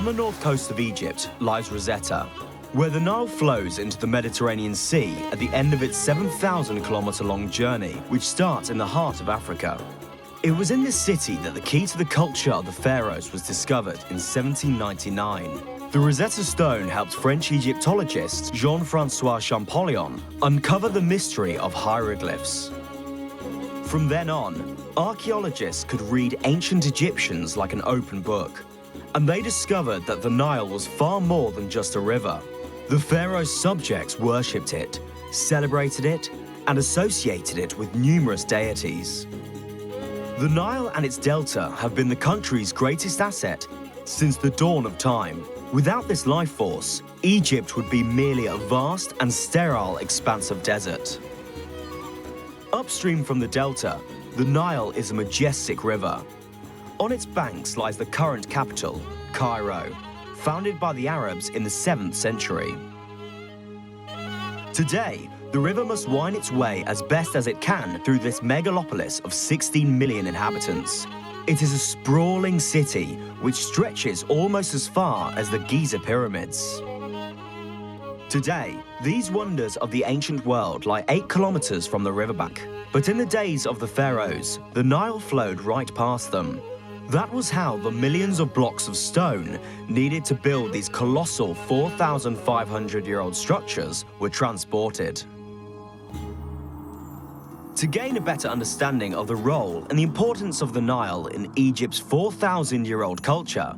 On the north coast of Egypt lies Rosetta, where the Nile flows into the Mediterranean Sea at the end of its 7,000-kilometer-long journey, which starts in the heart of Africa. It was in this city that the key to the culture of the pharaohs was discovered in 1799. The Rosetta Stone helped French Egyptologist Jean-François Champollion uncover the mystery of hieroglyphs. From then on, archaeologists could read ancient Egyptians like an open book, and they discovered that the Nile was far more than just a river. The pharaoh's subjects worshipped it, celebrated it, and associated it with numerous deities. The Nile and its delta have been the country's greatest asset since the dawn of time. Without this life force, Egypt would be merely a vast and sterile expanse of desert. Upstream from the delta, the Nile is a majestic river. On its banks lies the current capital, Cairo, founded by the Arabs in the 7th century. Today, the river must wind its way as best as it can through this megalopolis of 16 million inhabitants. It is a sprawling city which stretches almost as far as the Giza pyramids. Today, these wonders of the ancient world lie 8 kilometers from the riverbank. But in the days of the pharaohs, the Nile flowed right past them. That was how the millions of blocks of stone needed to build these colossal 4,500-year-old structures were transported. To gain a better understanding of the role and the importance of the Nile in Egypt's 4,000-year-old culture,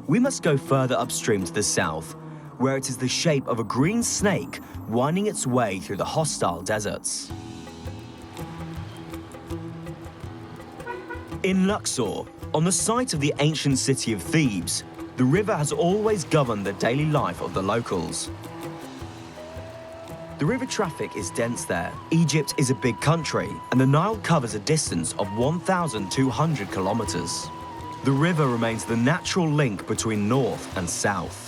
we must go further upstream to the south, where it is the shape of a green snake winding its way through the hostile deserts. In Luxor, on the site of the ancient city of Thebes, the river has always governed the daily life of the locals. The river traffic is dense there. Egypt is a big country, and the Nile covers a distance of 1,200 kilometers. The river remains the natural link between north and south.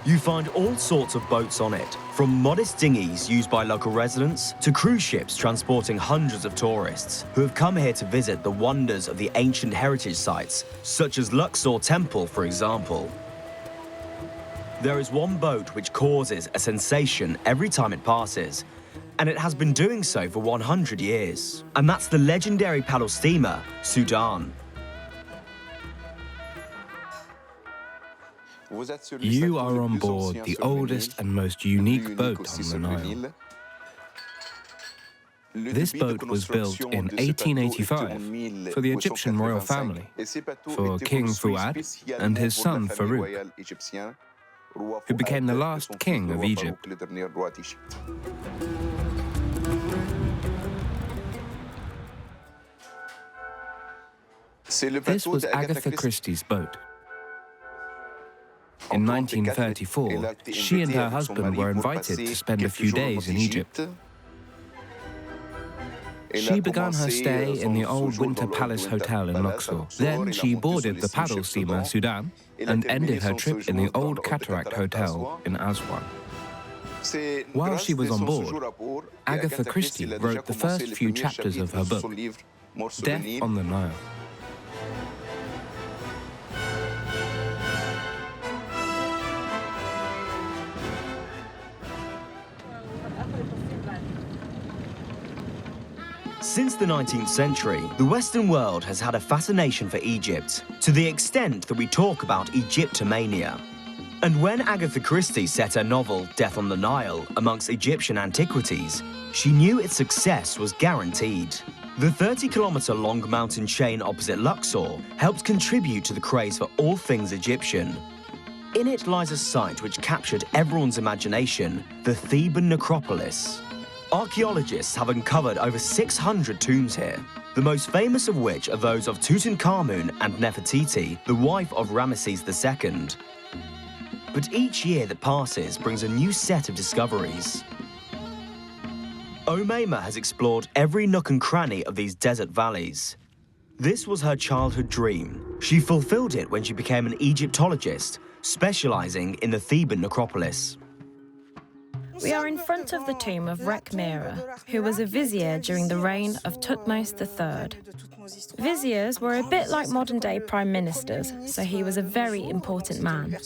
You find all sorts of boats on it, from modest dinghies used by local residents to cruise ships transporting hundreds of tourists who have come here to visit the wonders of the ancient heritage sites, such as Luxor Temple, for example. There is one boat which causes a sensation every time it passes, and it has been doing so for 100 years. And that's the legendary paddle steamer, Sudan. You are on board the oldest and most unique boat on the Nile. This boat was built in 1885 for the Egyptian royal family, for King Fuad and his son Farouk, who became the last king of Egypt. This was Agatha Christie's boat. In 1934, she and her husband were invited to spend a few days in Egypt. She began her stay in the old Winter Palace Hotel in Luxor. Then she boarded the paddle steamer Sudan and ended her trip in the old Cataract Hotel in Aswan. While she was on board, Agatha Christie wrote the first few chapters of her book, Death on the Nile. Since the 19th century, the Western world has had a fascination for Egypt, to the extent that we talk about Egyptomania. And when Agatha Christie set her novel Death on the Nile amongst Egyptian antiquities, she knew its success was guaranteed. The 30-kilometer-long mountain chain opposite Luxor helped contribute to the craze for all things Egyptian. In it lies a site which captured everyone's imagination, the Theban Necropolis. Archaeologists have uncovered over 600 tombs here, the most famous of which are those of Tutankhamun and Nefertiti, the wife of Ramesses II. But each year that passes brings a new set of discoveries. Omaima has explored every nook and cranny of these desert valleys. This was her childhood dream. She fulfilled it when she became an Egyptologist, specializing in the Theban necropolis. We are in front of the tomb of Rekhmira, who was a vizier during the reign of Thutmose III. Viziers were a bit like modern-day prime ministers, so he was a very important man.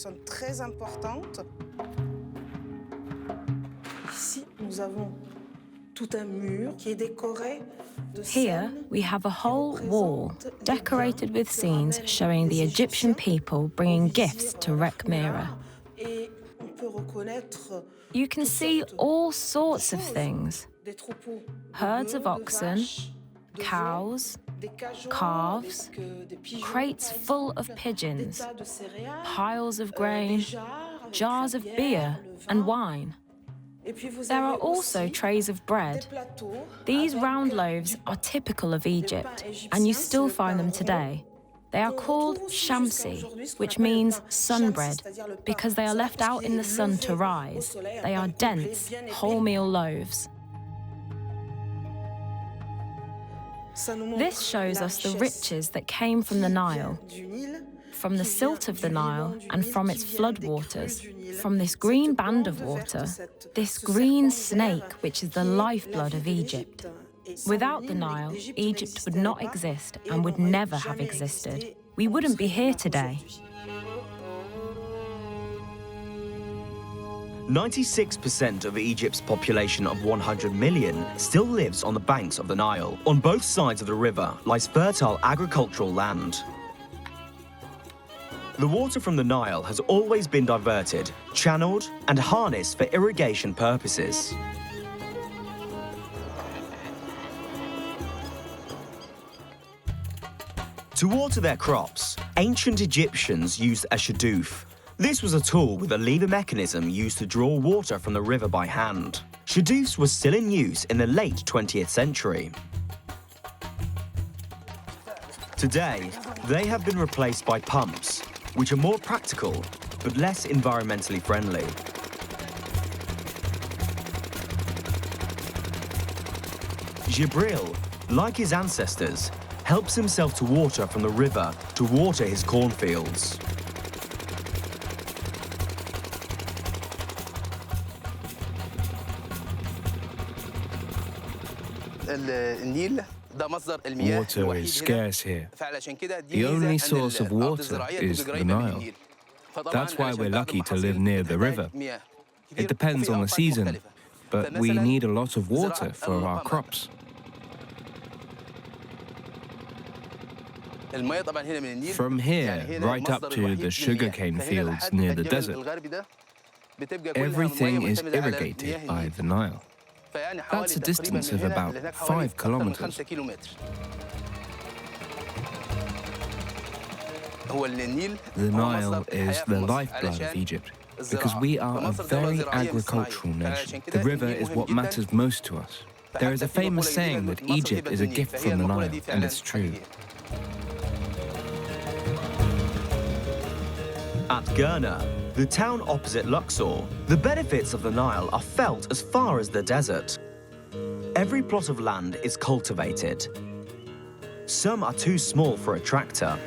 Here, we have a whole wall decorated with scenes showing the Egyptian people bringing gifts to Rekhmira. You can see all sorts of things. Herds of oxen, cows, calves, crates full of pigeons, piles of grain, jars of beer and wine. There are also trays of bread. These round loaves are typical of Egypt, and you still find them today. They are called shamsi, which means sun bread, because they are left out in the sun to rise. They are dense, wholemeal loaves. This shows us the riches that came from the Nile, from the silt of the Nile and from its floodwaters, from this green band of water, this green snake which is the lifeblood of Egypt. Without the Nile, Egypt would not exist and would never have existed. We wouldn't be here today. 96% of Egypt's population of 100 million still lives on the banks of the Nile. On both sides of the river lies fertile agricultural land. The water from the Nile has always been diverted, channeled, and harnessed for irrigation purposes. To water their crops, ancient Egyptians used a shadoof. This was a tool with a lever mechanism used to draw water from the river by hand. Shadoofs were still in use in the late 20th century. Today, they have been replaced by pumps, which are more practical but less environmentally friendly. Jibril, like his ancestors, helps himself to water from the river to water his cornfields. Water is scarce here. The only source of water is the Nile. That's why we're lucky to live near the river. It depends on the season, but we need a lot of water for our crops. From here, right up to the sugarcane fields near the desert, everything is irrigated by the Nile. That's a distance of about 5 kilometers. The Nile is the lifeblood of Egypt, because we are a very agricultural nation. The river is what matters most to us. There is a famous saying that Egypt is a gift from the Nile, and it's true. At Gurna, the town opposite Luxor, the benefits of the Nile are felt as far as the desert. Every plot of land is cultivated. Some are too small for a tractor.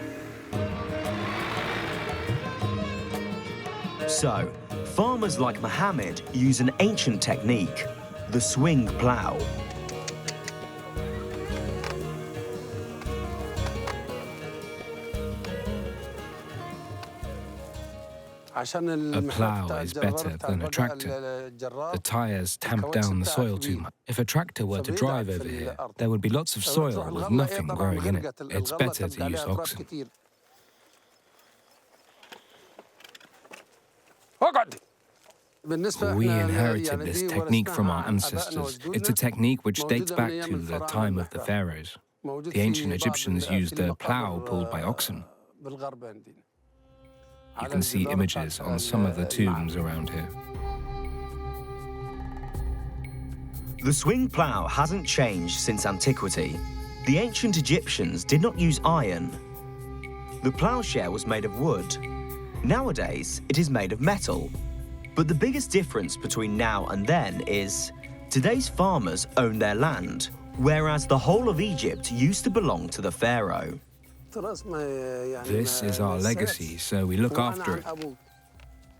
So, farmers like Mohammed use an ancient technique, the swing plough. A plough is better than a tractor. The tires tamp down the soil too much. If a tractor were to drive over here, there would be lots of soil with nothing growing in it. It's better to use oxen. We inherited this technique from our ancestors. It's a technique which dates back to the time of the pharaohs. The ancient Egyptians used a plough pulled by oxen. You can see images on some of the tombs around here. The swing plough hasn't changed since antiquity. The ancient Egyptians did not use iron. The ploughshare was made of wood. Nowadays, it is made of metal. But the biggest difference between now and then is today's farmers own their land, whereas the whole of Egypt used to belong to the pharaoh. This is our legacy, so we look after it.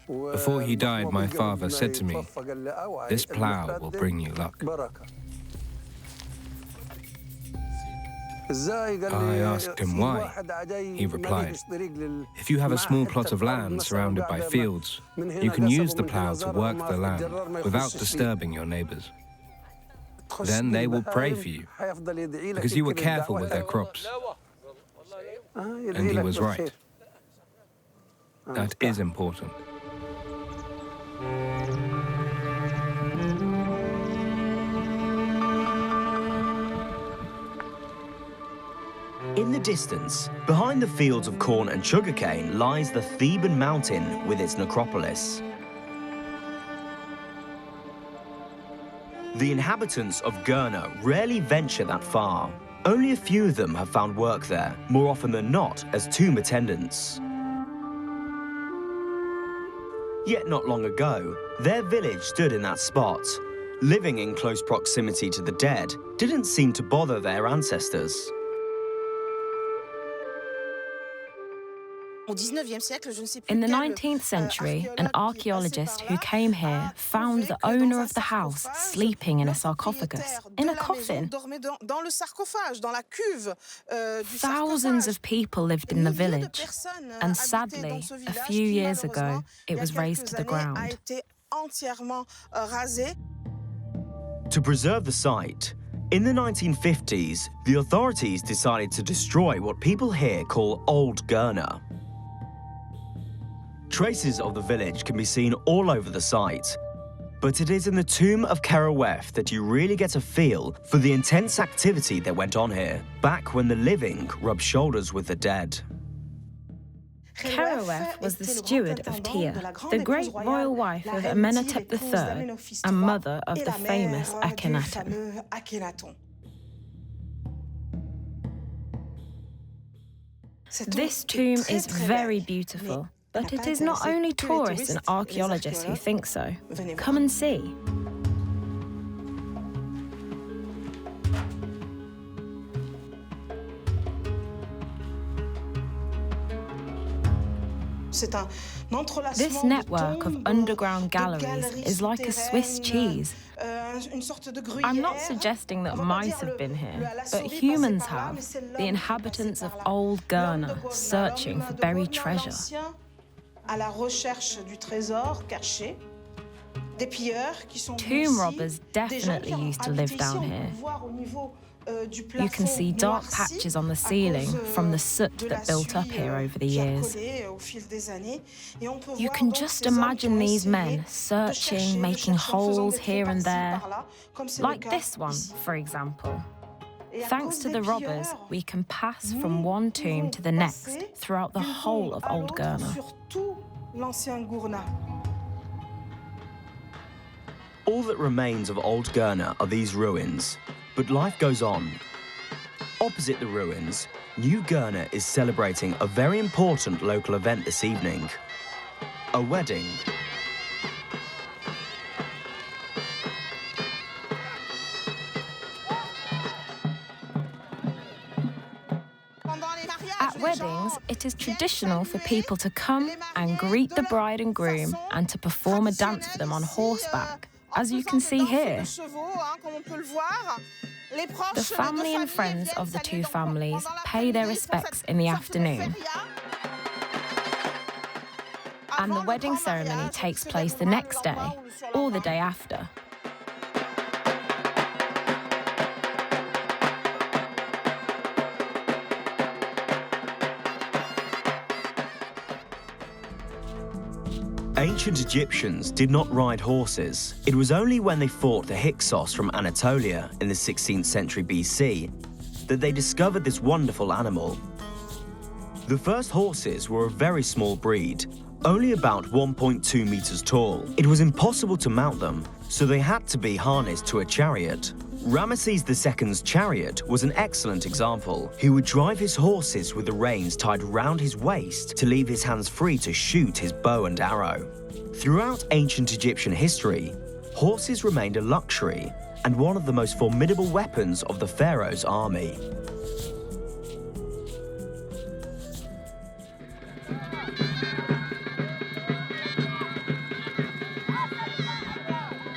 Before he died, my father said to me, "This plough will bring you luck." I asked him why. He replied, "If you have a small plot of land surrounded by fields, you can use the plough to work the land without disturbing your neighbors. Then they will pray for you, because you were careful with their crops." And he was right. That is important. In the distance, behind the fields of corn and sugarcane, lies the Theban mountain with its necropolis. The inhabitants of Gurna rarely venture that far. Only a few of them have found work there, more often than not as tomb attendants. Yet not long ago, their village stood in that spot. Living in close proximity to the dead didn't seem to bother their ancestors. In the 19th century, an archaeologist who came here found the owner of the house sleeping in a sarcophagus, in a coffin. Thousands of people lived in the village, and sadly, a few years ago, it was razed to the ground. To preserve the site, in the 1950s, the authorities decided to destroy what people here call Old Gurna. Traces of the village can be seen all over the site, but it is in the tomb of Kerawef that you really get a feel for the intense activity that went on here, back when the living rubbed shoulders with the dead. Kerawef was the steward of Tyre, the great royal wife of Amenhotep III and mother of the famous Akhenaten. This tomb is very beautiful, but it is not only tourists and archaeologists who think so. Come and see. This network of underground galleries is like a Swiss cheese. I'm not suggesting that mice have been here, but humans have, the inhabitants of Old Gurna, searching for buried treasure. Tomb robbers definitely used to live down here. You can see dark patches on the ceiling from the soot that built up here over the years. You can just imagine these men searching, making holes here and there, like this one, for example. Thanks to the robbers, we can pass from one tomb to the next throughout the whole of Old Gurna. All that remains of Old Gurna are these ruins, but life goes on. Opposite the ruins, New Gurna is celebrating a very important local event this evening, a wedding. At weddings, it is traditional for people to come and greet the bride and groom and to perform a dance for them on horseback, as you can see here. The family and friends of the two families pay their respects in the afternoon. And the wedding ceremony takes place the next day or the day after. Ancient Egyptians did not ride horses. It was only when they fought the Hyksos from Anatolia in the 16th century BC that they discovered this wonderful animal. The first horses were a very small breed, only about 1.2 meters tall. It was impossible to mount them, so they had to be harnessed to a chariot. Ramesses II's chariot was an excellent example. He would drive his horses with the reins tied round his waist to leave his hands free to shoot his bow and arrow. Throughout ancient Egyptian history, horses remained a luxury and one of the most formidable weapons of the pharaoh's army.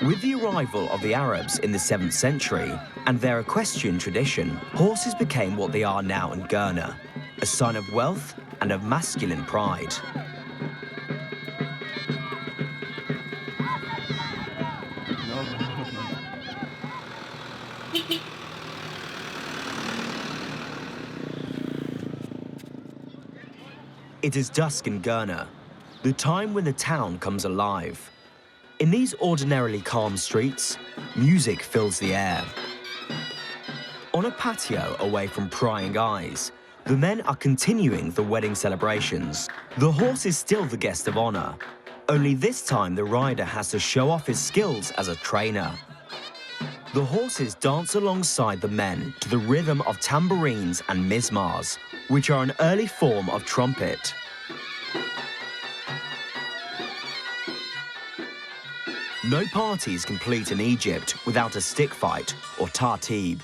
With the arrival of the Arabs in the 7th century and their equestrian tradition, horses became what they are now in Ghana, a sign of wealth and of masculine pride. It is dusk in Ghana, the time when the town comes alive. In these ordinarily calm streets, music fills the air. On a patio away from prying eyes, the men are continuing the wedding celebrations. The horse is still the guest of honor, only this time the rider has to show off his skills as a trainer. The horses dance alongside the men to the rhythm of tambourines and mizmars, which are an early form of trumpet. No party is complete in Egypt without a stick fight, or tartib.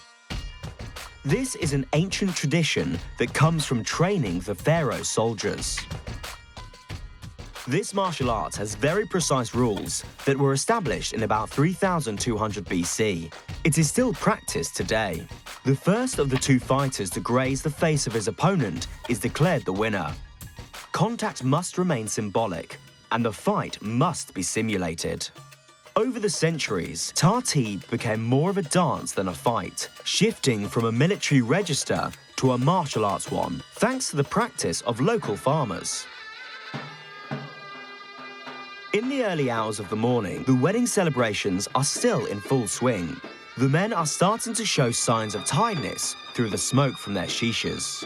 This is an ancient tradition that comes from training the pharaoh's soldiers. This martial art has very precise rules that were established in about 3200 BC. It is still practiced today. The first of the two fighters to graze the face of his opponent is declared the winner. Contact must remain symbolic, and the fight must be simulated. Over the centuries, tartib became more of a dance than a fight, shifting from a military register to a martial arts one, thanks to the practice of local farmers. In the early hours of the morning, the wedding celebrations are still in full swing. The men are starting to show signs of tiredness through the smoke from their shishas.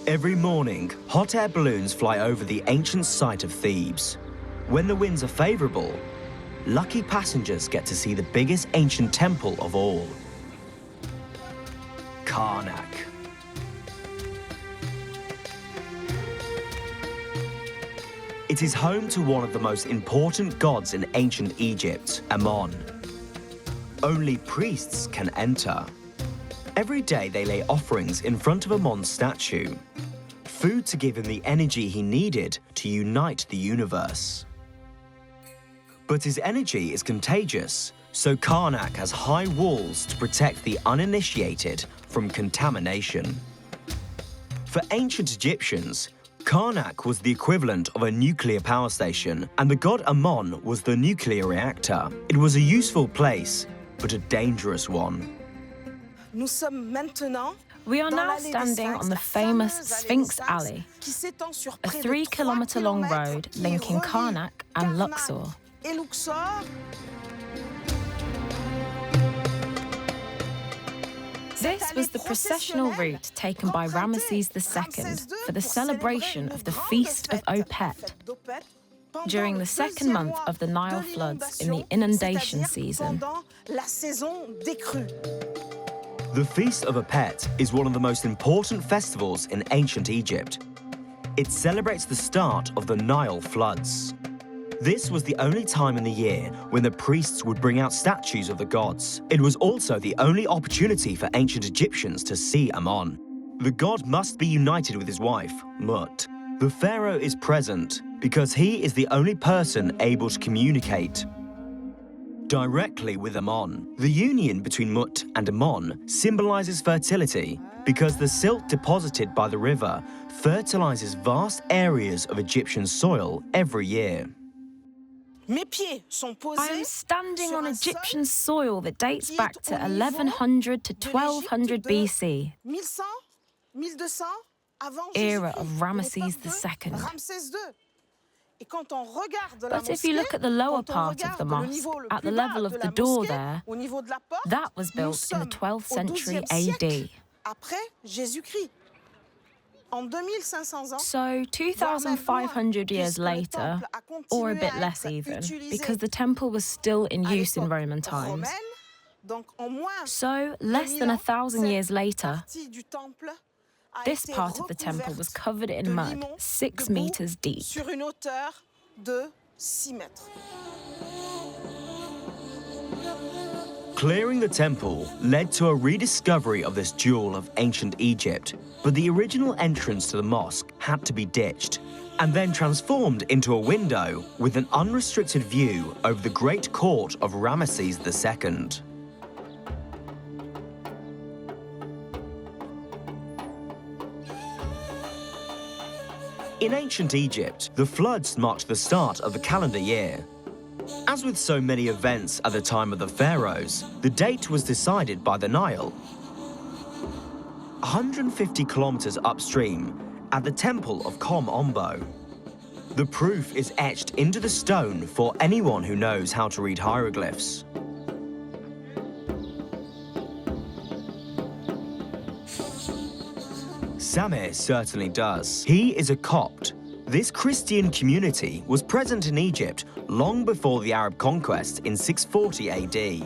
Every morning, hot air balloons fly over the ancient site of Thebes. When the winds are favorable, lucky passengers get to see the biggest ancient temple of all, Karnak. It is home to one of the most important gods in ancient Egypt, Ammon. Only priests can enter. Every day they lay offerings in front of Ammon's statue, food to give him the energy he needed to unite the universe. But his energy is contagious, so Karnak has high walls to protect the uninitiated from contamination. For ancient Egyptians, Karnak was the equivalent of a nuclear power station, and the god Ammon was the nuclear reactor. It was a useful place, but a dangerous one. We are now standing on the famous Sphinx Alley, a 3-kilometre-long road linking Karnak and Luxor. This was the processional route taken by Ramesses II for the celebration of the Feast of Opet during the second month of the Nile floods in the inundation season. The Feast of Opet is one of the most important festivals in ancient Egypt. It celebrates the start of the Nile floods. This was the only time in the year when the priests would bring out statues of the gods. It was also the only opportunity for ancient Egyptians to see Ammon. The god must be united with his wife, Mut. The pharaoh is present because he is the only person able to communicate directly with Ammon. The union between Mut and Ammon symbolizes fertility because the silt deposited by the river fertilizes vast areas of Egyptian soil every year. I am standing on Egyptian soil that dates back to 1100 to 1200 BC, era of Ramesses II. But if you look at the lower part of the mosque, at the level of the door there, that was built in the 12th century AD. So 2,500 years later, or a bit less even, because the temple was still in use in Roman times. So less than 1,000 years later, This part of the temple was covered in mud, 6 meters deep. Sur une hauteur de 6 mètres. Clearing the temple led to a rediscovery of this jewel of ancient Egypt, but the original entrance to the mosque had to be ditched and then transformed into a window with an unrestricted view over the great court of Ramesses II. In ancient Egypt, the floods marked the start of the calendar year. As with so many events at the time of the pharaohs, the date was decided by the Nile. 150 kilometers upstream, at the temple of Kom Ombo. The proof is etched into the stone for anyone who knows how to read hieroglyphs. Samir certainly does. He is a Copt. This Christian community was present in Egypt long before the Arab conquest in 640 AD.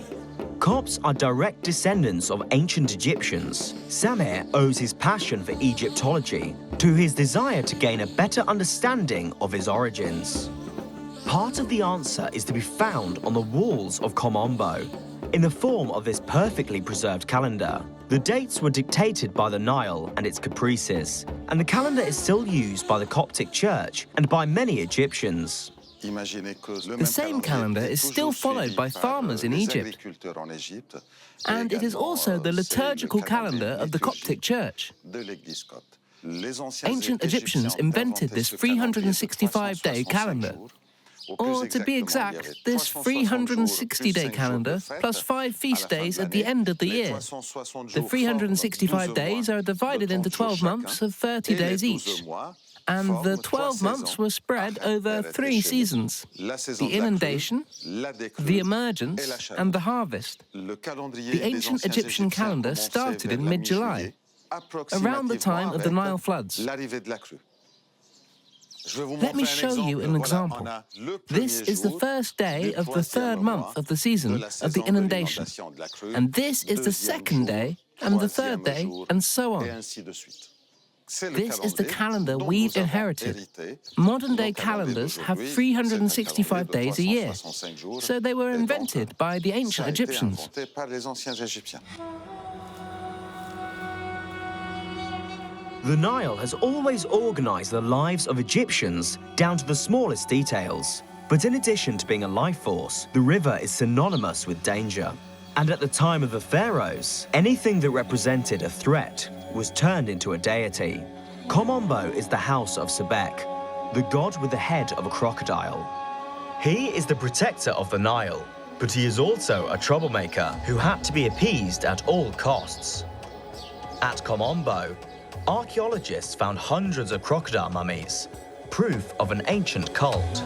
Copts are direct descendants of ancient Egyptians. Samir owes his passion for Egyptology to his desire to gain a better understanding of his origins. Part of the answer is to be found on the walls of Kom Ombo, in the form of this perfectly preserved calendar. The dates were dictated by the Nile and its caprices, and the calendar is still used by the Coptic Church and by many Egyptians. The same calendar is still followed by farmers in Egypt, and it is also the liturgical calendar of the Coptic Church. Ancient Egyptians invented this 365-day calendar. Or, to be exact, this 360-day calendar plus 5 feast days at the end of the year. The 365 days are divided into 12 months of 30 days each. And the 12 months were spread over 3 seasons: the inundation, the emergence, and the harvest. The ancient Egyptian calendar started in mid-July, around the time of the Nile floods. Let me show you an example. This is the first day of the 3rd month of the season of the inundation. And this is the 2nd day, and the 3rd day, and so on. This is the calendar we've inherited. Modern-day calendars have 365 days a year, so they were invented by the ancient Egyptians. The Nile has always organized the lives of Egyptians down to the smallest details. But in addition to being a life force, the river is synonymous with danger. And at the time of the pharaohs, anything that represented a threat was turned into a deity. Kom Ombo is the house of Sebek, the god with the head of a crocodile. He is the protector of the Nile, but he is also a troublemaker who had to be appeased at all costs. At Kom Ombo, archaeologists found hundreds of crocodile mummies, proof of an ancient cult.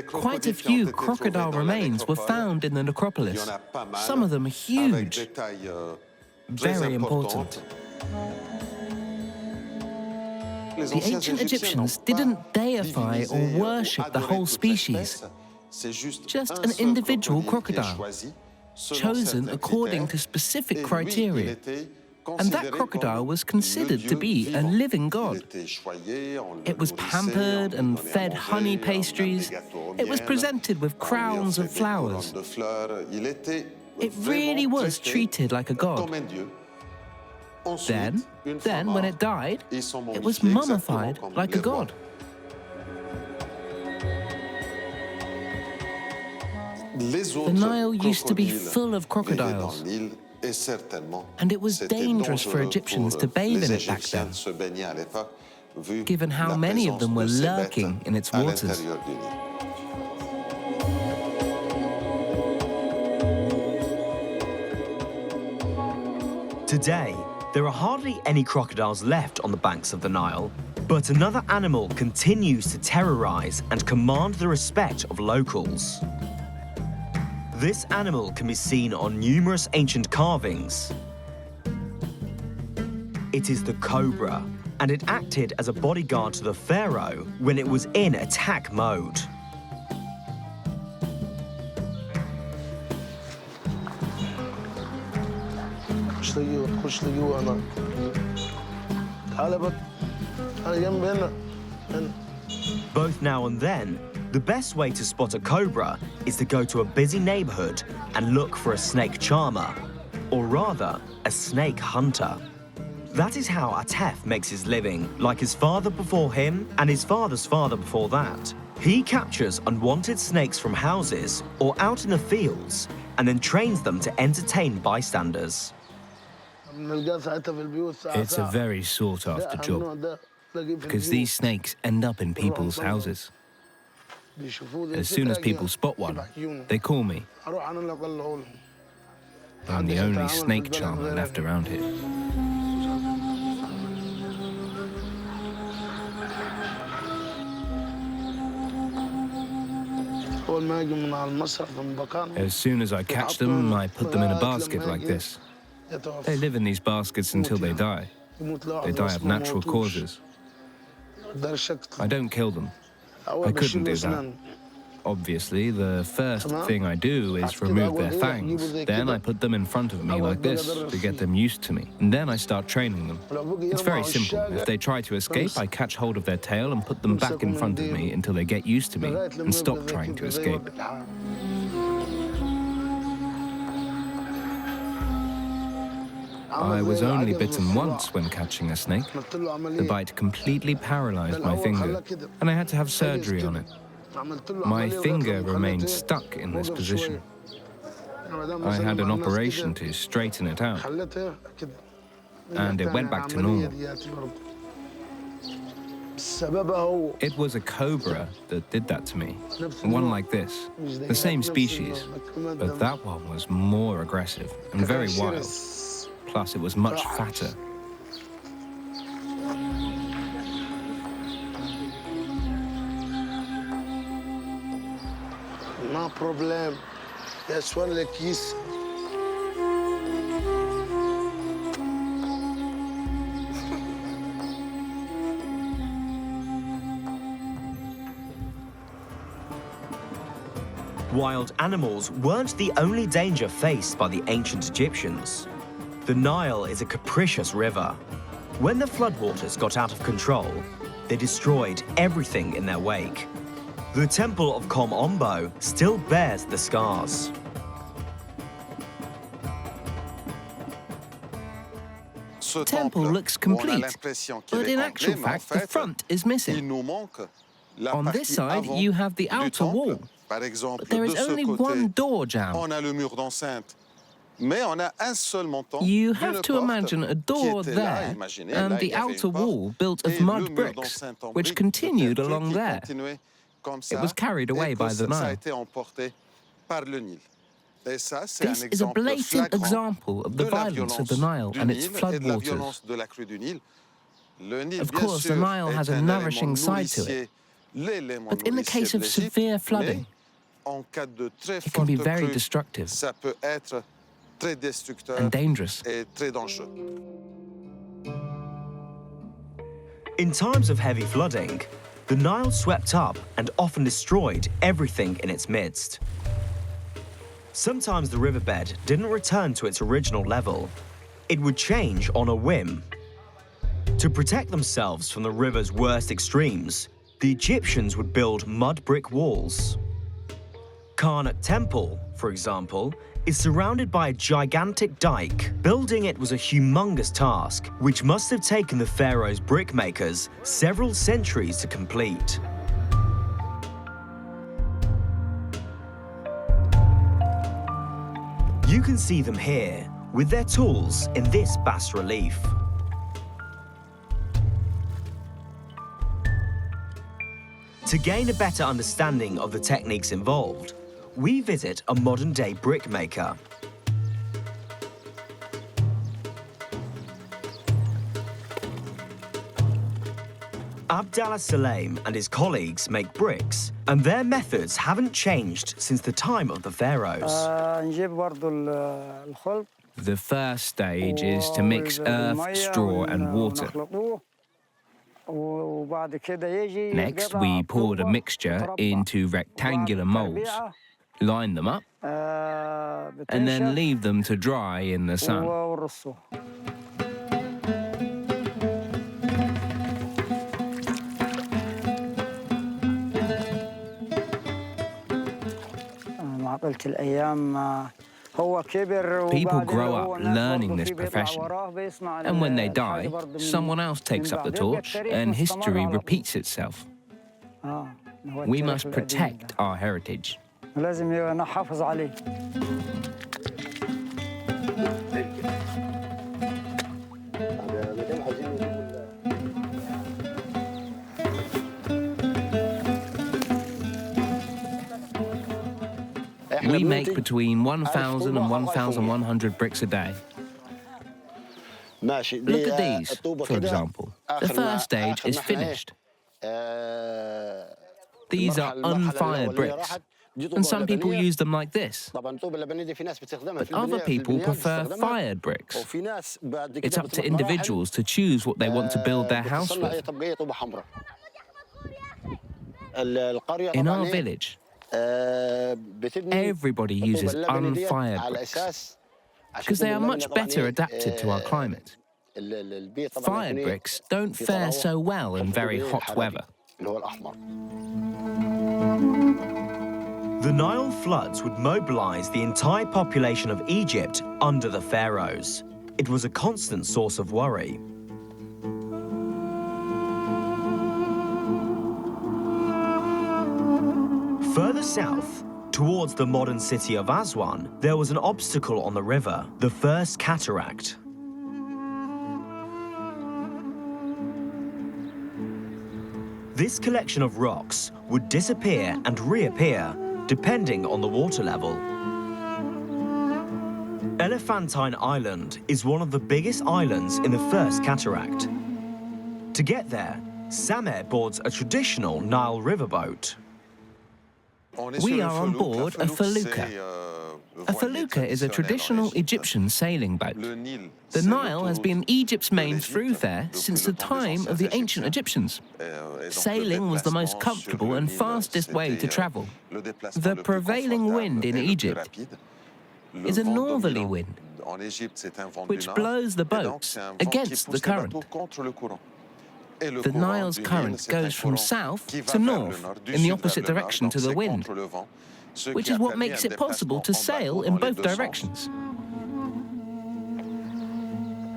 Quite a few crocodile remains were found in the necropolis. Some of them are huge, very important. The ancient Egyptians didn't deify or worship the whole species, just an individual crocodile, chosen according to specific criteria. And that crocodile was considered to be a living god. It was pampered and fed honey pastries. It was presented with crowns of flowers. It really was treated like a god. Then, when it died, it was mummified like a god. The Nile used to be full of crocodiles, and it was dangerous for Egyptians to bathe in it back then, given how many of them were lurking in its waters. Today, there are hardly any crocodiles left on the banks of the Nile, but another animal continues to terrorize and command the respect of locals. This animal can be seen on numerous ancient carvings. It is the cobra, and it acted as a bodyguard to the pharaoh when it was in attack mode. Both now and then, the best way to spot a cobra is to go to a busy neighborhood and look for a snake charmer, or rather, a snake hunter. That is how Atef makes his living, like his father before him and his father's father before that. He captures unwanted snakes from houses or out in the fields and then trains them to entertain bystanders. It's a very sought-after job, because these snakes end up in people's houses. As soon as people spot one, they call me. I'm the only snake charmer left around here. As soon as I catch them, I put them in a basket like this. They live in these baskets until they die. They die of natural causes. I don't kill them. I couldn't do that. Obviously, the first thing I do is remove their fangs. Then I put them in front of me like this to get them used to me. And then I start training them. It's very simple. If they try to escape, I catch hold of their tail and put them back in front of me until they get used to me and stop trying to escape. I was only bitten once when catching a snake. The bite completely paralyzed my finger, and I had to have surgery on it. My finger remained stuck in this position. I had an operation to straighten it out, and it went back to normal. It was a cobra that did that to me, one like this, the same species, but that one was more aggressive and very wild. Plus, it was much fatter. No problem. That's one like this. Wild animals weren't the only danger faced by the ancient Egyptians. The Nile is a capricious river. When the floodwaters got out of control, they destroyed everything in their wake. The temple of Kom Ombo still bears the scars. The temple looks complete, but in actual fact, the front is missing. On this side, you have the outer wall, but there is only one door jamb. You have to imagine a door there and the outer wall built of mud bricks, which continued along there. It was carried away by the Nile. This is a blatant example of the violence of the Nile and its floodwaters. Of course, the Nile has a nourishing side to it, but in the case of severe flooding, it can be very destructive and dangerous. In times of heavy flooding, the Nile swept up and often destroyed everything in its midst. Sometimes the riverbed didn't return to its original level. It would change on a whim. To protect themselves from the river's worst extremes, the Egyptians would build mud brick walls. Karnak Temple, for example, is surrounded by a gigantic dike. Building it was a humongous task, which must have taken the pharaoh's brickmakers several centuries to complete. You can see them here, with their tools in this bas-relief. To gain a better understanding of the techniques involved, we visit a modern-day brickmaker. Abdallah Salam and his colleagues make bricks, and their methods haven't changed since the time of the pharaohs. The first stage is to mix earth, straw, and water. Next, we poured a mixture into rectangular molds, line them up, and then leave them to dry in the sun. People grow up learning this profession, and when they die, someone else takes up the torch and history repeats itself. We must protect our heritage. We make between 1,000 and 1,100 bricks a day. Look at these, for example. The first stage is finished. These are unfired bricks, and some people use them like this. But other people prefer fired bricks. It's up to individuals to choose what they want to build their house with. In our village, everybody uses unfired bricks because they are much better adapted to our climate. Fired bricks don't fare so well in very hot weather. The Nile floods would mobilize the entire population of Egypt under the pharaohs. It was a constant source of worry. Further south, towards the modern city of Aswan, there was an obstacle on the river, the first cataract. This collection of rocks would disappear and reappear depending on the water level. Elephantine Island is one of the biggest islands in the first cataract. To get there, Sameh boards a traditional Nile riverboat. We are on board a felucca. A felucca is a traditional Egyptian sailing boat. The Nile has been Egypt's main thoroughfare since the time of the ancient Egyptians. Sailing was the most comfortable and fastest way to travel. The prevailing wind in Egypt is a northerly wind, which blows the boats against the current. The Nile's current goes from south to north in the opposite direction to the wind, which is what makes it possible to sail in both directions.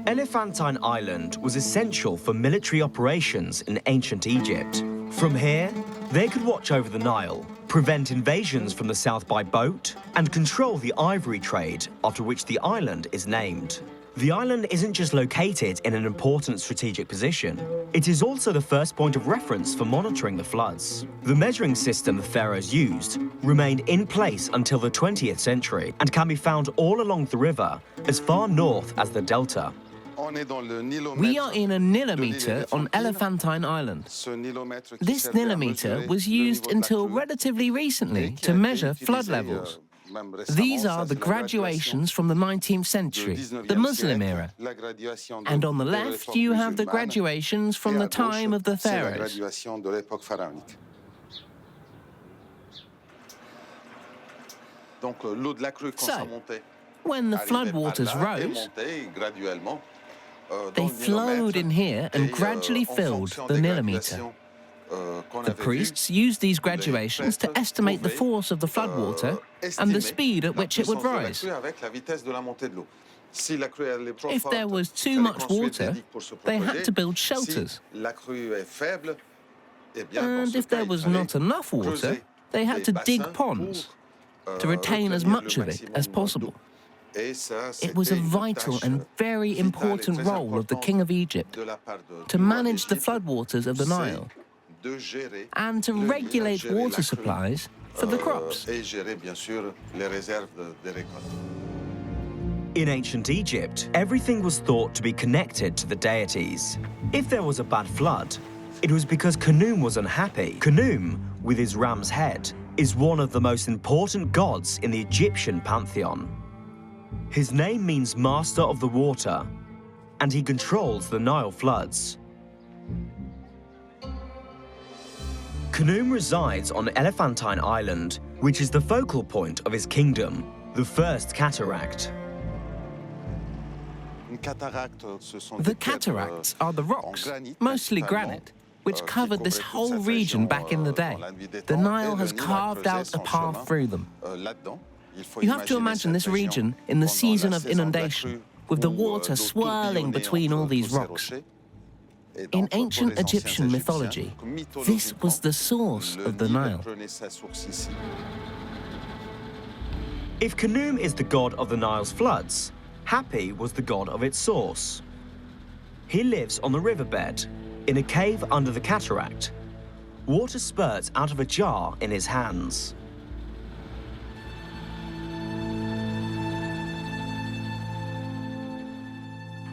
Elephantine Island was essential for military operations in ancient Egypt. From here, they could watch over the Nile, prevent invasions from the south by boat, and control the ivory trade, after which the island is named. The island isn't just located in an important strategic position, it is also the first point of reference for monitoring the floods. The measuring system the pharaohs used remained in place until the 20th century and can be found all along the river as far north as the delta. We are in a nilometer on Elephantine Island. This nilometer was used until relatively recently to measure flood levels. These are the graduations from the 19th century, the Muslim era. And on the left, you have the graduations from the time of the pharaohs. So, when the floodwaters rose, they flowed in here and gradually filled the nilometer. The priests used these graduations to estimate the force of the floodwater and the speed at which it would rise. If there was too much water, they had to build shelters. And if there was not enough water, they had to dig ponds to retain as much of it as possible. It was a vital and very important role of the King of Egypt to manage the floodwaters of the Nile and to regulate water supplies for the crops. In ancient Egypt, everything was thought to be connected to the deities. If there was a bad flood, it was because Khnum was unhappy. Khnum, with his ram's head, is one of the most important gods in the Egyptian pantheon. His name means master of the water, and he controls the Nile floods. Khnum resides on Elephantine Island, which is the focal point of his kingdom, the first cataract. The cataracts are the rocks, mostly granite, which covered this whole region back in the day. The Nile has carved out a path through them. You have to imagine this region in the season of inundation, with the water swirling between all these rocks. In ancient Egyptian mythology, this was the source of the Nile. If Khnum is the god of the Nile's floods, Hapi was the god of its source. He lives on the riverbed, in a cave under the cataract. Water spurts out of a jar in his hands.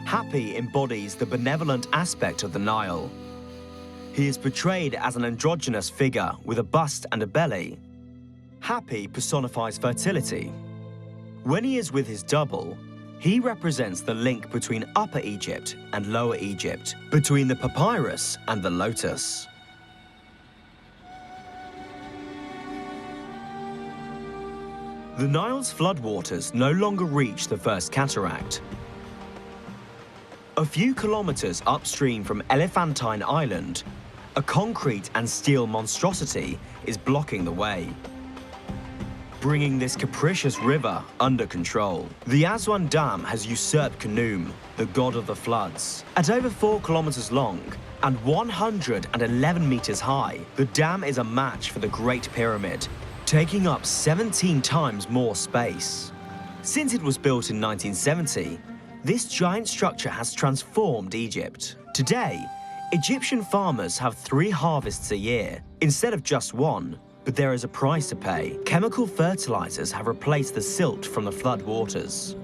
Hapi embodies the benevolent aspect of the Nile. He is portrayed as an androgynous figure with a bust and a belly. Hapi personifies fertility. When he is with his double, he represents the link between Upper Egypt and Lower Egypt, between the papyrus and the lotus. The Nile's floodwaters no longer reach the first cataract. A few kilometers upstream from Elephantine Island, a concrete and steel monstrosity is blocking the way, bringing this capricious river under control. The Aswan Dam has usurped Khnum, the god of the floods. At over 4 kilometers long and 111 meters high, the dam is a match for the Great Pyramid, taking up 17 times more space. Since it was built in 1970, this giant structure has transformed Egypt. Today, Egyptian farmers have 3 harvests a year instead of just 1, but there is a price to pay. Chemical fertilizers have replaced the silt from the flood waters.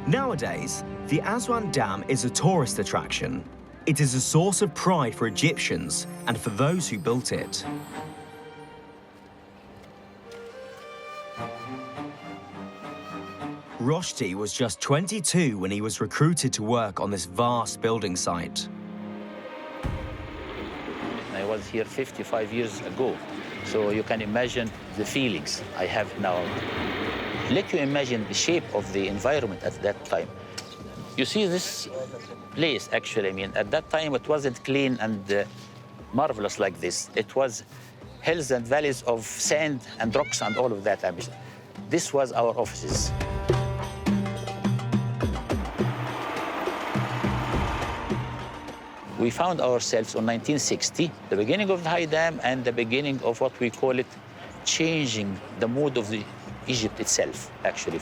Nowadays, the Aswan Dam is a tourist attraction. It is a source of pride for Egyptians and for those who built it. Roshti was just 22 when he was recruited to work on this vast building site. I was here 55 years ago, so you can imagine the feelings I have now. Let you imagine the shape of the environment at that time. You see this place, actually, I mean, at that time it wasn't clean and marvelous like this. It was hills and valleys of sand and rocks and all of that. I mean, this was our offices. We found ourselves on 1960, the beginning of the high dam and the beginning of what we call it changing the mood of the Egypt itself, actually.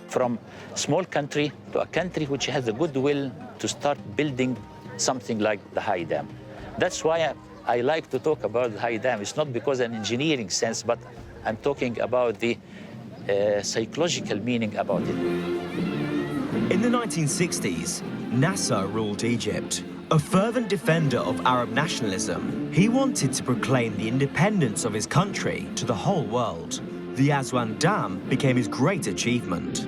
From a small country to a country which has the goodwill to start building something like the high dam. That's why I like to talk about the high dam. It's not because of an engineering sense, but I'm talking about the psychological meaning about it. In the 1960s, Nasser ruled Egypt. A fervent defender of Arab nationalism, he wanted to proclaim the independence of his country to the whole world. The Aswan Dam became his great achievement.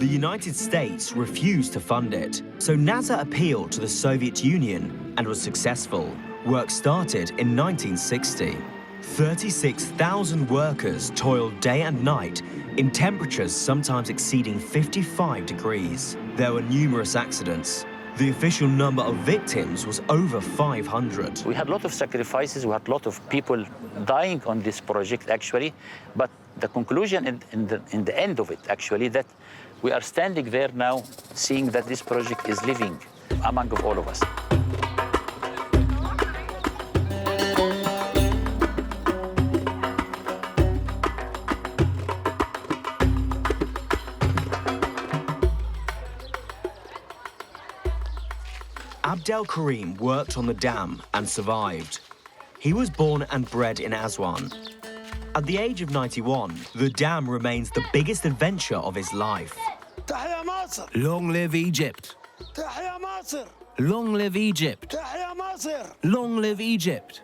The United States refused to fund it, so Nasser appealed to the Soviet Union and was successful. Work started in 1960. 36,000 workers toiled day and night in temperatures sometimes exceeding 55 degrees. There were numerous accidents. The official number of victims was over 500. We had a lot of sacrifices, we had a lot of people dying on this project, actually, but the conclusion in the end of it, actually, that we are standing there now seeing that this project is living among all of us. Abdel Karim worked on the dam and survived. He was born and bred in Aswan. At the age of 91, the dam remains the biggest adventure of his life. Long live Egypt! Long live Egypt! Long live Egypt!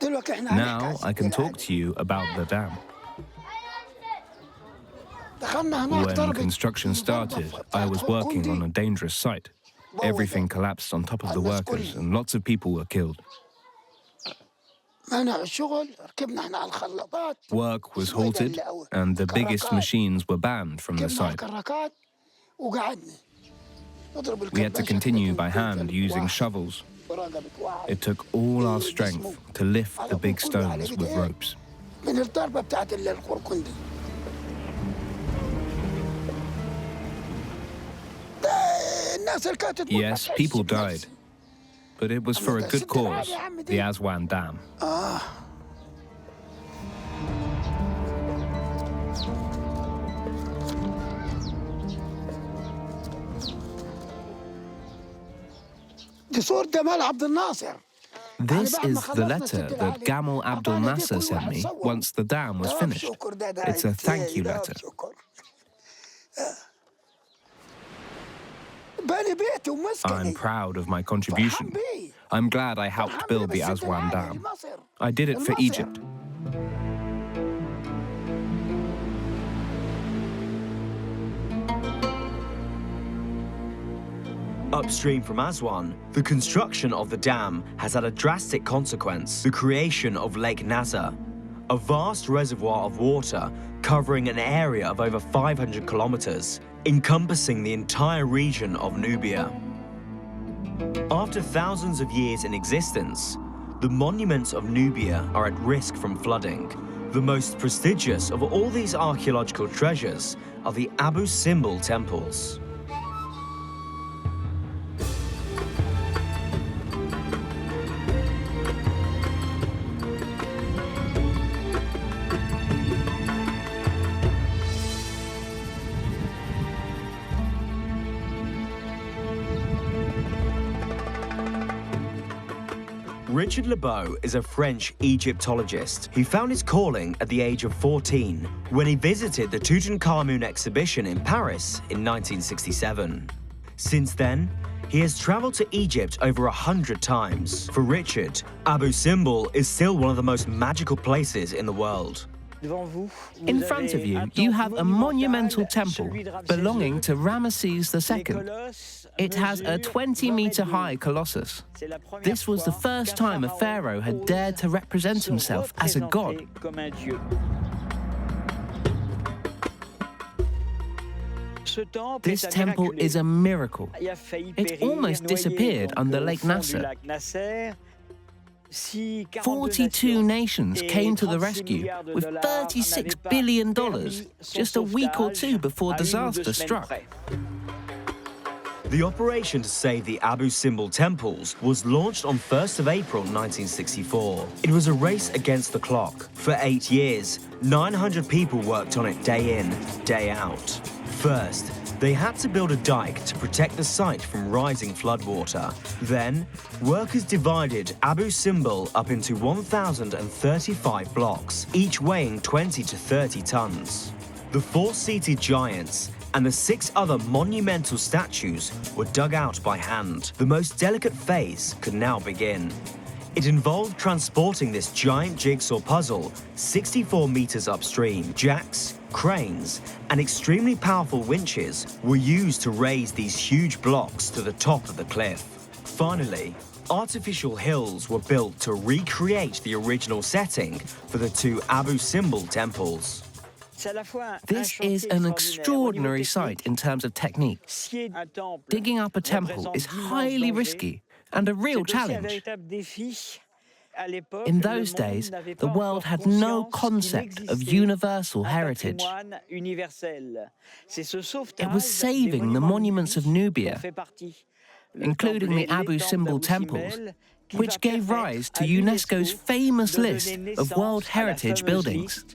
Now I can talk to you about the dam. When construction started, I was working on a dangerous site. Everything collapsed on top of the workers and lots of people were killed. Work was halted and the biggest machines were banned from the site. We had to continue by hand using shovels. It took all our strength to lift the big stones with ropes. Yes, people died, but it was for a good cause, the Aswan Dam. This is the letter that Gamal Abdel Nasser sent me once the dam was finished. It's a thank you letter. I'm proud of my contribution. I'm glad I helped build the Aswan Dam. I did it for Egypt. Upstream from Aswan, the construction of the dam has had a drastic consequence: the creation of Lake Nasser, a vast reservoir of water covering an area of over 500 kilometers, encompassing the entire region of Nubia. After thousands of years in existence, the monuments of Nubia are at risk from flooding. The most prestigious of all these archaeological treasures are the Abu Simbel temples. Richard Lebeau is a French Egyptologist. He found his calling at the age of 14 when he visited the Tutankhamun exhibition in Paris in 1967. Since then, he has traveled to Egypt over 100 times. For Richard, Abu Simbel is still one of the most magical places in the world. In front of you, you have a monumental temple belonging to Ramesses II. It has a 20-meter-high colossus. This was the first time a pharaoh had dared to represent himself as a god. This temple is a miracle. It almost disappeared under Lake Nasser. 42 nations came to the rescue with $36 billion just a week or two before disaster struck. The operation to save the Abu Simbel temples was launched on 1st of April 1964. It was a race against the clock. For 8 years, 900 people worked on it day in, day out. First, they had to build a dike to protect the site from rising floodwater. Then, workers divided Abu Simbel up into 1,035 blocks, each weighing 20 to 30 tons. The 4-seated giants and the 6 other monumental statues were dug out by hand. The most delicate phase could now begin. It involved transporting this giant jigsaw puzzle 64 meters upstream. Jacks, cranes, and extremely powerful winches were used to raise these huge blocks to the top of the cliff. Finally, artificial hills were built to recreate the original setting for the 2 Abu Simbel temples. This is an extraordinary site in terms of technique. Digging up a temple is highly risky and a real challenge. In those days, the world had no concept of universal heritage. It was saving the monuments of Nubia, including the Abu Simbel temples, which gave rise to UNESCO's famous list of World Heritage buildings.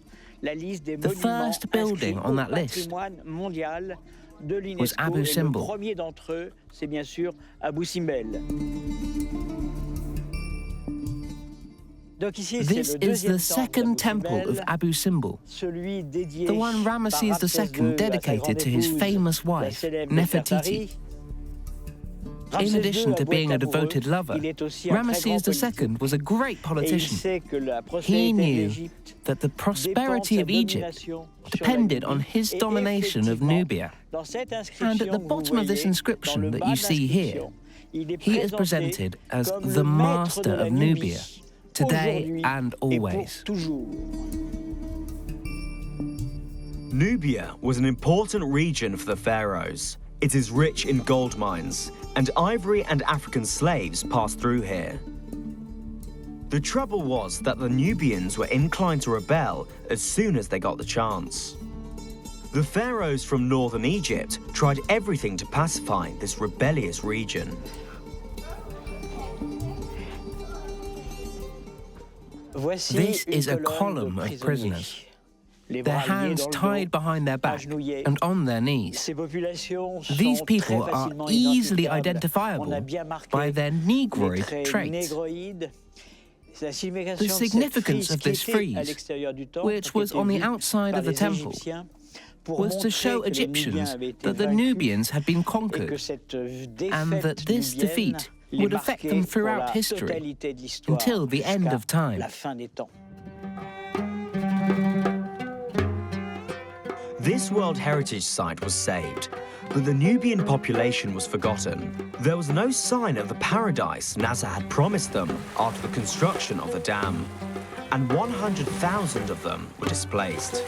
The first building on that list was Abu Simbel. This is the second temple of Abu Simbel, the one Ramesses II dedicated to his famous wife, Nefertiti. In addition to being a devoted lover, Ramesses II was a great politician. He knew that the prosperity of Egypt depended on his domination of Nubia. And at the bottom of this inscription that you see here, he is presented as the master of Nubia, today and always. Nubia was an important region for the pharaohs. It is rich in gold mines, and ivory and African slaves passed through here. The trouble was that the Nubians were inclined to rebel as soon as they got the chance. The pharaohs from northern Egypt tried everything to pacify this rebellious region. This is a column of prisoners, their hands tied behind their back and on their knees. These people are easily identifiable by their negroid traits. The significance of this frieze, which was on the outside of the temple, was to show Egyptians that the Nubians had been conquered and that this defeat would affect them throughout history until the end of time. This World Heritage Site was saved, but the Nubian population was forgotten. There was no sign of the paradise Nasser had promised them after the construction of the dam, and 100,000 of them were displaced.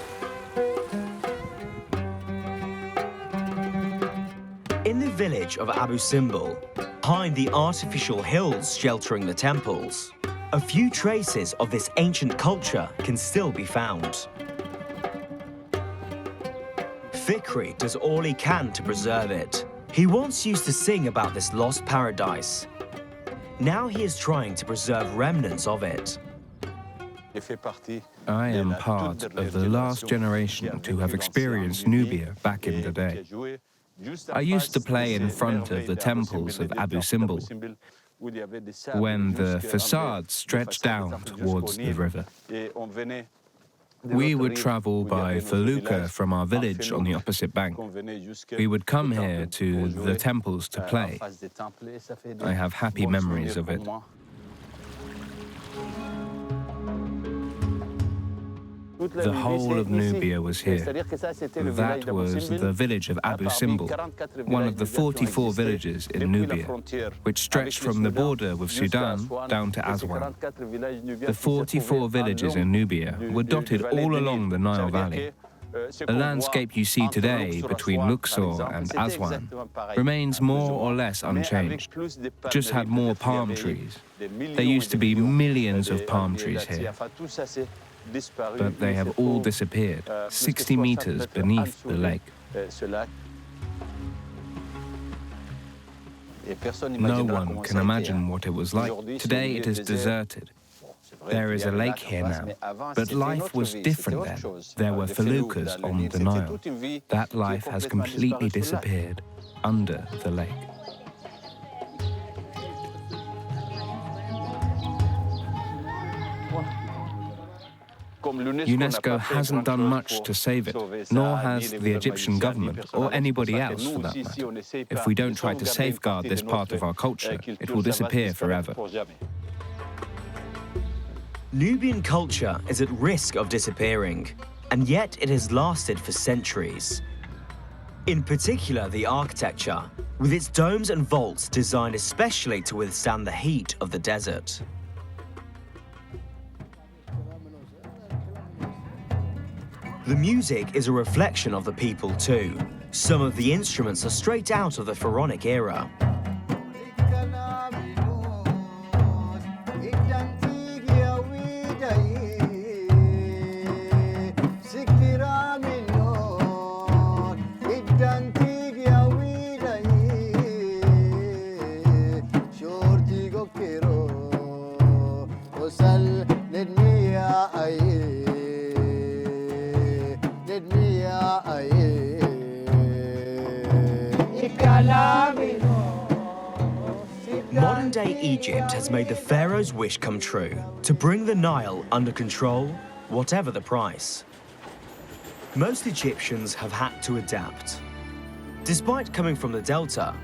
In the village of Abu Simbel, behind the artificial hills sheltering the temples, a few traces of this ancient culture can still be found. Fikri does all he can to preserve it. He once used to sing about this lost paradise. Now he is trying to preserve remnants of it. I am part of the last generation to have experienced Nubia back in the day. I used to play in front of the temples of Abu Simbel when the facades stretched down towards the river. We would travel by felucca from our village on the opposite bank. We would come here to the temples to play. I have happy memories of it. The whole of Nubia was here. That was the village of Abu Simbel, one of the 44 villages in Nubia, which stretched from the border with Sudan down to Aswan. The 44 villages in Nubia were dotted all along the Nile Valley. The landscape you see today between Luxor and Aswan remains more or less unchanged, just had more palm trees. There used to be millions of palm trees here, but they have all disappeared, 60 meters beneath the lake. No one can imagine what it was like. Today it is deserted. There is a lake here now, but life was different then. There were feluccas on the Nile. That life has completely disappeared under the lake. UNESCO hasn't done much to save it, nor has the Egyptian government, or anybody else for that matter. If we don't try to safeguard this part of our culture, it will disappear forever. Nubian culture is at risk of disappearing, and yet it has lasted for centuries. In particular, the architecture, with its domes and vaults designed especially to withstand the heat of the desert. The music is a reflection of the people too. Some of the instruments are straight out of the pharaonic era. Modern-day Egypt has made the pharaoh's wish come true, to bring the Nile under control, whatever the price. Most Egyptians have had to adapt. Despite coming from the Delta,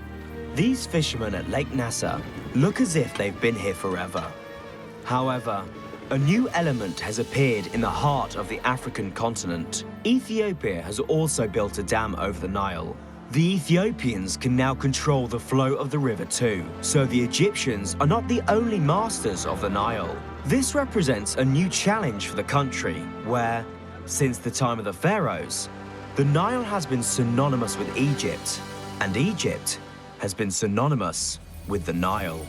These fishermen at Lake Nasser look as if they've been here forever. However, a new element has appeared in the heart of the African continent. Ethiopia has also built a dam over the Nile. The Ethiopians can now control the flow of the river too, so the Egyptians are not the only masters of the Nile. This represents a new challenge for the country, where, since the time of the pharaohs, the Nile has been synonymous with Egypt, and Egypt has been synonymous with the Nile.